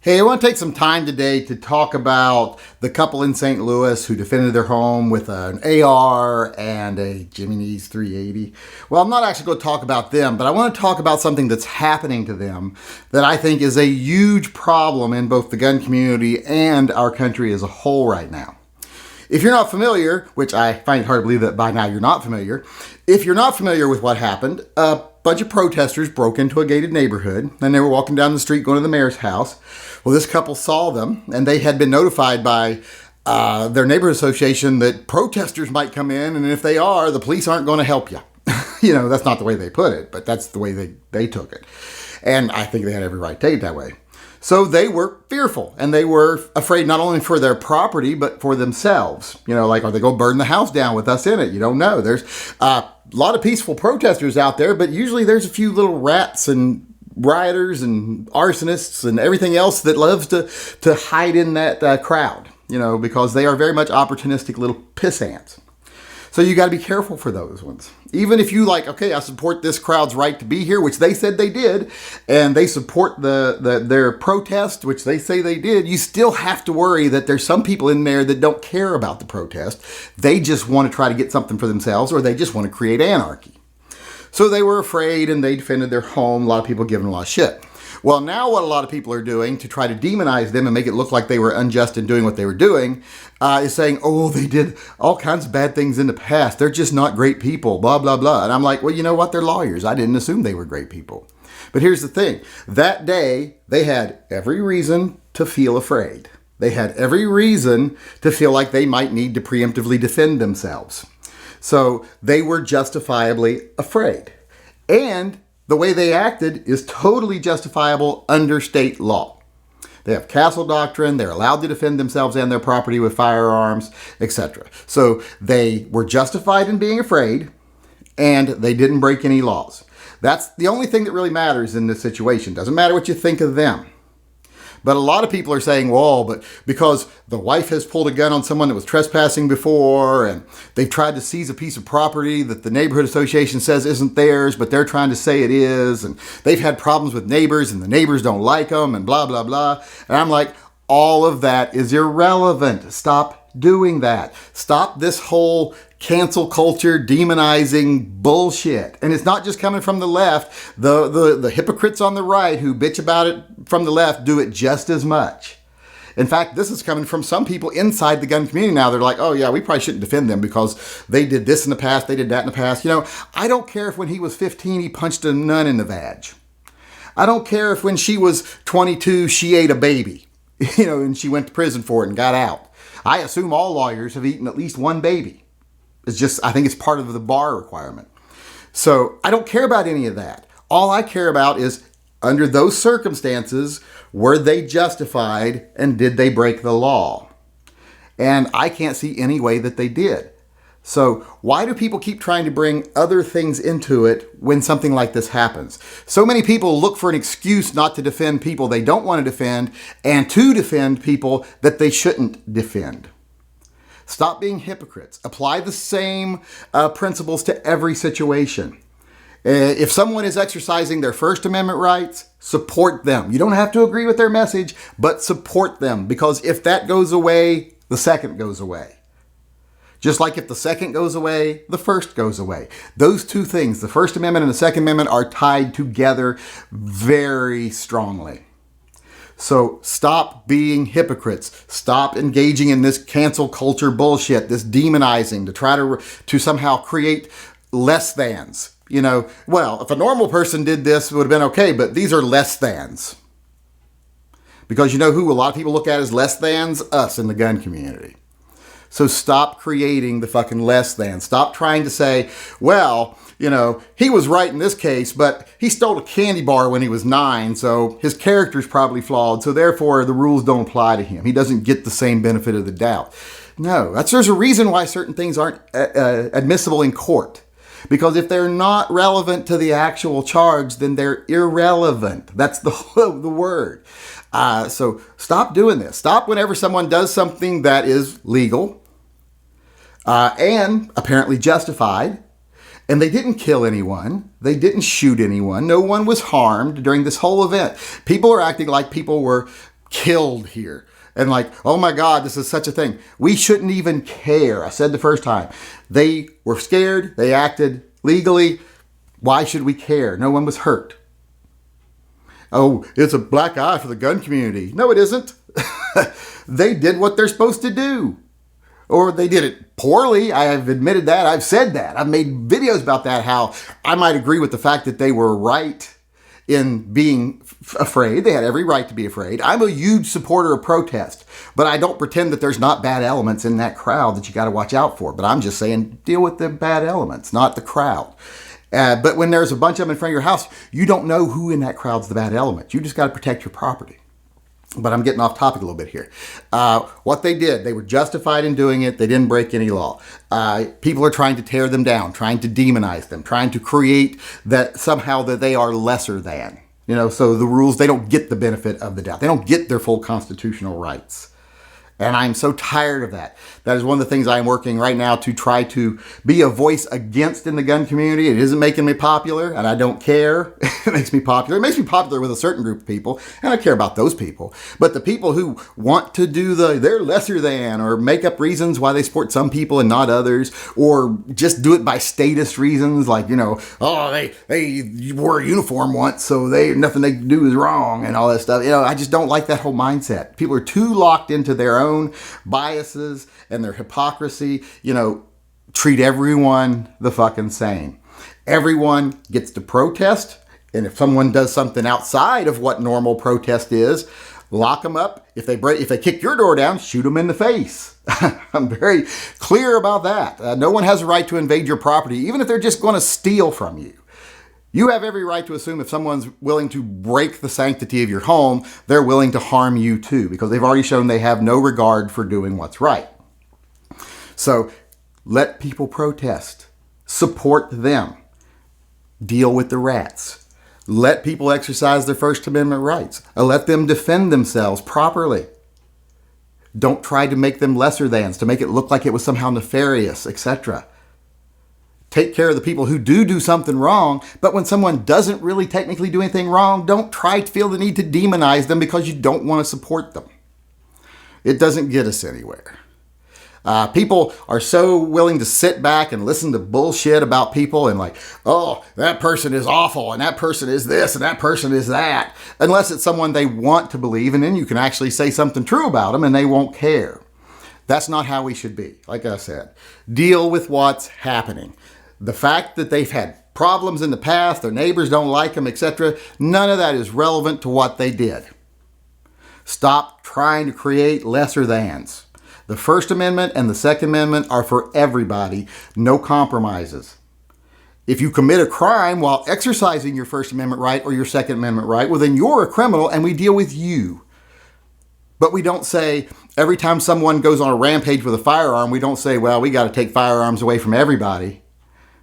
Hey, I want to take some time today to talk about the couple in St. Louis who defended their home with an AR and a Jimmy Nees 380. Well, I'm not actually going to talk about them, but I want to talk about something that's happening to them that I think is a huge problem in both the gun community and our country as a whole right now. If you're not familiar, which I find it hard to believe that by now you're not familiar, if you're not familiar with what happened, a bunch of protesters broke into a gated neighborhood and they were walking down the street going to the mayor's house. Well, this couple saw them and they had been notified by their neighborhood association that protesters might come in, and if they are, the police aren't going to help you. You know, that's not the way they put it, but that's the way they took it. And I think they had every right to take it that way. So they were fearful and they were afraid not only for their property, but for themselves. You know, like, are they going to burn the house down with us in it? You don't know. There's a lot of peaceful protesters out there, but usually there's a few little rats and rioters and arsonists and everything else that loves to hide in that crowd, you know, because they are very much opportunistic little piss ants. So you got to be careful for those ones. Even if you like, okay, I support this crowd's right to be here, which they said they did, and they support their protest, which they say they did, you still have to worry that there's some people in there that don't care about the protest. They just want to try to get something for themselves, or they just want to create anarchy. So they were afraid and they defended their home. A lot of people giving a lot of shit. Well, now what a lot of people are doing to try to demonize them and make it look like they were unjust in doing what they were doing is saying, oh, they did all kinds of bad things in the past. They're just not great people, blah, blah, blah. And I'm like, well, you know what? They're lawyers. I didn't assume they were great people. But here's the thing. That day, they had every reason to feel afraid. They had every reason to feel like they might need to preemptively defend themselves. So they were justifiably afraid. And the way they acted is totally justifiable under state law. They have castle doctrine, they're allowed to defend themselves and their property with firearms, etc. So they were justified in being afraid, and they didn't break any laws. That's the only thing that really matters in this situation. Doesn't matter what you think of them. But a lot of people are saying, well, but because the wife has pulled a gun on someone that was trespassing before, and they've tried to seize a piece of property that the neighborhood association says isn't theirs, but they're trying to say it is, and they've had problems with neighbors, and the neighbors don't like them, and blah, blah, blah. And I'm like, all of that is irrelevant. Stop doing that. Stop this whole cancel culture demonizing bullshit. And it's not just coming from the left. The hypocrites on the right who bitch about it from the left do it just as much. In fact, this is coming from some people inside the gun community now. They're like, oh yeah, we probably shouldn't defend them because they did this in the past, they did that in the past. You know, I don't care if when he was 15, he punched a nun in the vag. I don't care if when she was 22, she ate a baby, you know, and she went to prison for it and got out. I assume all lawyers have eaten at least one baby. It's just, I think it's part of the bar requirement. So I don't care about any of that. All I care about is, under those circumstances, were they justified and did they break the law? And I can't see any way that they did. So why do people keep trying to bring other things into it when something like this happens? So many people look for an excuse not to defend people they don't want to defend and to defend people that they shouldn't defend. Stop being hypocrites. Apply the same principles to every situation. If someone is exercising their First Amendment rights, support them. You don't have to agree with their message, but support them. Because if that goes away, the second goes away. Just like if the second goes away, the first goes away. Those two things, the First Amendment and the Second Amendment, are tied together very strongly. So stop being hypocrites. Stop engaging in this cancel culture bullshit, this demonizing to try to somehow create less thans. You know, well, if a normal person did this, it would have been okay, but these are less thans. Because you know who a lot of people look at as less thans? Us in the gun community. So stop creating the fucking less than. Stop trying to say, well, you know, he was right in this case, but he stole a candy bar when he was 9, so his character's probably flawed, so therefore the rules don't apply to him. He doesn't get the same benefit of the doubt. No, there's a reason why certain things aren't admissible in court. Because if they're not relevant to the actual charge, then they're irrelevant. That's the word. So stop doing this. Stop whenever someone does something that is legal and apparently justified. And they didn't kill anyone. They didn't shoot anyone. No one was harmed during this whole event. People are acting like people were killed here. And like, oh my God, this is such a thing. We shouldn't even care. I said the first time. They were scared. They acted legally. Why should we care? No one was hurt. Oh, it's a black eye for the gun community. No, it isn't. They did what they're supposed to do. Or they did it poorly. I have admitted that. I've said that. I've made videos about that, how I might agree with the fact that they were right in being afraid. They had every right to be afraid. I'm a huge supporter of protest, but I don't pretend that there's not bad elements in that crowd that you got to watch out for. But I'm just saying, deal with the bad elements, not the crowd. But when there's a bunch of them in front of your house, you don't know who in that crowd's the bad element. You just got to protect your property. But I'm getting off topic a little bit here. What they did, they were justified in doing it. They didn't break any law. People are trying to tear them down, trying to demonize them, trying to create that somehow that they are lesser than. So the rules, they don't get the benefit of the doubt. They don't get their full constitutional rights. And I'm so tired of that. That is one of the things I'm working right now to try to be a voice against in the gun community. It isn't making me popular, and I don't care. It makes me popular. It makes me popular with a certain group of people, and I care about those people. But the people who want to do they're lesser than, or make up reasons why they support some people and not others, or just do it by status reasons, like, oh, they wore a uniform once, so nothing they do is wrong, and all that stuff. I just don't like that whole mindset. People are too locked into their own biases and their hypocrisy. Treat everyone the fucking same. Everyone gets to protest, and if someone does something outside of what normal protest is, lock them up. If they kick your door down, shoot them in the face. I'm very clear about that. No one has a right to invade your property, even if they're just going to steal from you. You have every right to assume if someone's willing to break the sanctity of your home, they're willing to harm you too, because they've already shown they have no regard for doing what's right. So let people protest. Support them. Deal with the rats. Let people exercise their First Amendment rights. Let them defend themselves properly. Don't try to make them lesser thans, to make it look like it was somehow nefarious, etc. Take care of the people who do something wrong, but when someone doesn't really technically do anything wrong, don't try to feel the need to demonize them because you don't want to support them. It doesn't get us anywhere. People are so willing to sit back and listen to bullshit about people and like, oh, that person is awful and that person is this and that person is that, unless it's someone they want to believe, and then you can actually say something true about them and they won't care. That's not how we should be. Like I said, deal with what's happening. The fact that they've had problems in the past, their neighbors don't like them, etc., none of that is relevant to what they did. Stop trying to create lesser thans. The First Amendment and the Second Amendment are for everybody, no compromises. If you commit a crime while exercising your First Amendment right or your Second Amendment right, well, then you're a criminal and we deal with you. But we don't say, every time someone goes on a rampage with a firearm, we don't say, well, we got to take firearms away from everybody.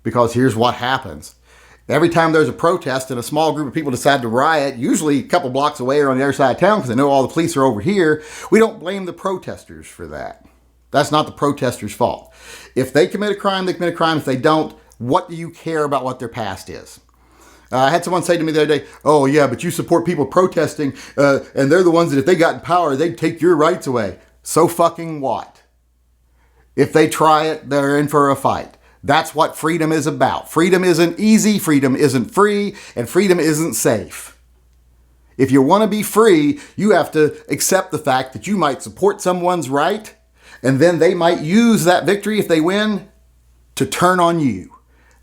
Because here's what happens. Every time there's a protest and a small group of people decide to riot, usually a couple blocks away or on the other side of town because they know all the police are over here, we don't blame the protesters for that. That's not the protesters' fault. If they commit a crime, they commit a crime. If they don't, what do you care about what their past is? I had someone say to me the other day, oh yeah, but you support people protesting and they're the ones that if they got in power, they'd take your rights away. So fucking what? If they try it, they're in for a fight. That's what freedom is about. Freedom isn't easy, freedom isn't free, and freedom isn't safe. If you want to be free, you have to accept the fact that you might support someone's right, and then they might use that victory, if they win, to turn on you.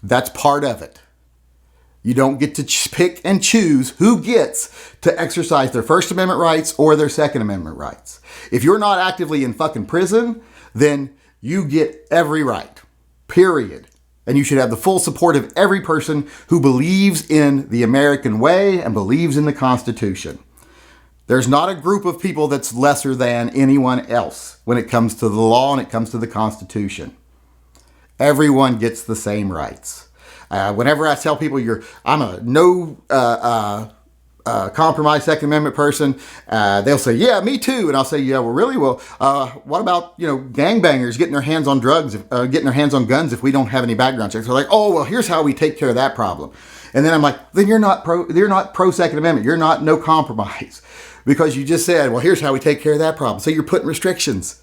That's part of it. You don't get to pick and choose who gets to exercise their First Amendment rights or their Second Amendment rights. If you're not actively in fucking prison, then you get every right. Period. And you should have the full support of every person who believes in the American way and believes in the Constitution. There's not a group of people that's lesser than anyone else when it comes to the law and it comes to the Constitution. Everyone gets the same rights. Whenever I tell people I'm a no compromised Second Amendment person, they'll say, yeah, me too. And I'll say, yeah, well, really? Well, what about, gangbangers getting their hands on drugs, getting their hands on guns if we don't have any background checks? They're like, oh, well, here's how we take care of that problem. And then I'm like, then you're not pro Second Amendment. You're not no compromise, because you just said, well, here's how we take care of that problem. So you're putting restrictions.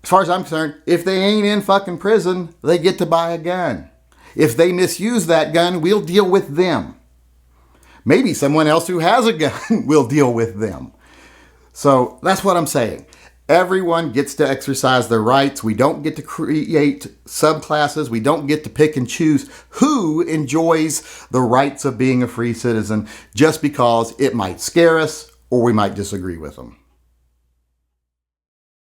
As far as I'm concerned, if they ain't in fucking prison, they get to buy a gun. If they misuse that gun, we'll deal with them. Maybe someone else who has a gun will deal with them. So that's what I'm saying. Everyone gets to exercise their rights. We don't get to create subclasses. We don't get to pick and choose who enjoys the rights of being a free citizen just because it might scare us or we might disagree with them.